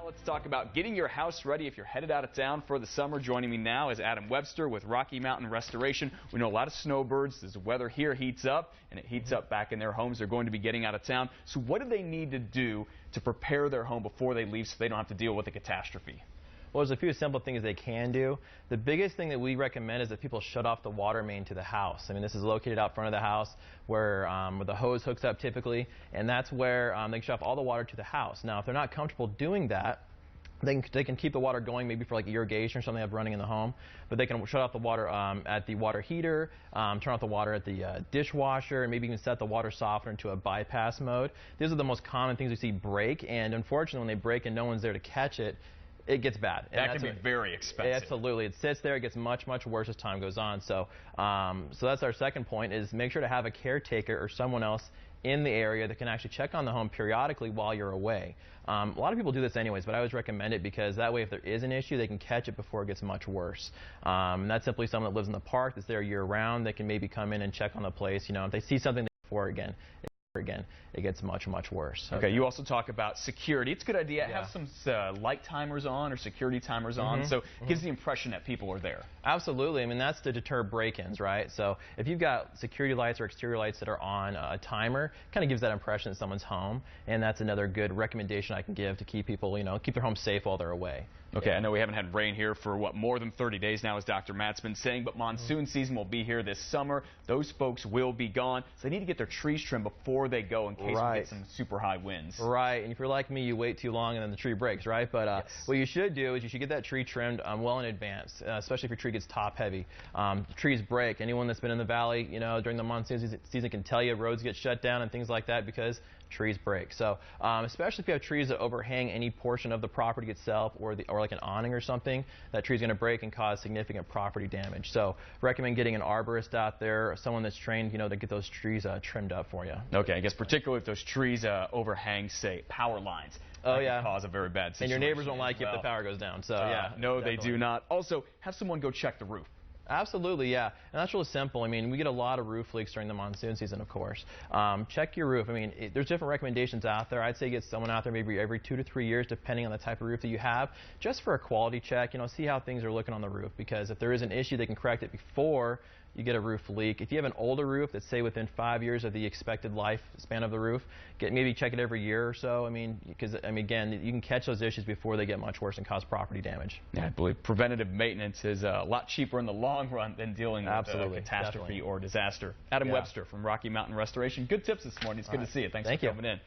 Let's talk about getting your house ready if you're headed out of town for the summer. Joining me now is Adam Webster with Rocky Mountain Restoration. We know a lot of snowbirds. As the weather here heats up, and it heats up back in their homes, they're going to be getting out of town. So what do they need to do to prepare their home before they leave so they don't have to deal with a catastrophe? Well, there's a few simple things they can do. The biggest thing that we recommend is that people shut off the water main to the house. I mean, this is located out front of the house where the hose hooks up typically, and that's where they can shut off all the water to the house. Now, if they're not comfortable doing that, they can keep the water going maybe for like irrigation or something they have running in the home, but they can shut off the water at the water heater, turn off the water at the dishwasher, and maybe even set the water softener into a bypass mode. These are the most common things we see break, and unfortunately when they break and no one's there to catch it, it gets bad. That can be very expensive. Absolutely. It sits there. It gets much, much worse as time goes on. So that's our second point, is make sure to have a caretaker or someone else in the area that can actually check on the home periodically while you're away. A lot of people do this anyways, but I always recommend it because that way if there is an issue, they can catch it before it gets much worse. And that's simply someone that lives in the park that's there year-round. They can maybe come in and check on the place. You know, if they see something before again, it gets much, much worse. Okay, you also talk about security. It's a good idea to have some light timers on or security timers on, so it gives the impression that people are there. Absolutely. I mean, that's to deter break-ins, right? So if you've got security lights or exterior lights that are on a timer, kind of gives that impression that someone's home, and that's another good recommendation I can give to keep people, you know, keep their home safe while they're away. Okay, I know we haven't had rain here for, what, more than 30 days now, as Dr. Matt's been saying, but monsoon season will be here this summer. Those folks will be gone, so they need to get their trees trimmed before they go in case we get some super high winds. Right, and if you're like me, you wait too long and then the tree breaks, right? But what you should do is you should get that tree trimmed well in advance, especially if your tree gets top-heavy. Trees break. Anyone that's been in the valley, you know, during the monsoon season can tell you roads get shut down and things like that because trees break. So especially if you have trees that overhang any portion of the property itself or like an awning or something, that tree's going to break and cause significant property damage. So recommend getting an arborist out there, someone that's trained, you know, to get those trees trimmed up for you. Okay, I guess particularly if those trees overhang, say, power lines. Oh, yeah. Can cause a very bad situation. And your neighbors won't like you if the power goes down. So, yeah. No, definitely. They do not. Also, have someone go check the roof. Absolutely, yeah. And that's really simple. I mean, we get a lot of roof leaks during the monsoon season, of course. Check your roof. I mean, there's different recommendations out there. I'd say get someone out there maybe every 2 to 3 years, depending on the type of roof that you have, just for a quality check, you know, see how things are looking on the roof. Because if there is an issue, they can correct it before you get a roof leak. If you have an older roof that's, say, within 5 years of the expected lifespan of the roof, maybe check it every year or so. I mean, because, again, you can catch those issues before they get much worse and cause property damage. Yeah, I believe preventative maintenance is a lot cheaper in the long run than dealing with a catastrophe or disaster. Adam Webster from Rocky Mountain Restoration. Good tips this morning. It's good to see you. Thanks for coming in.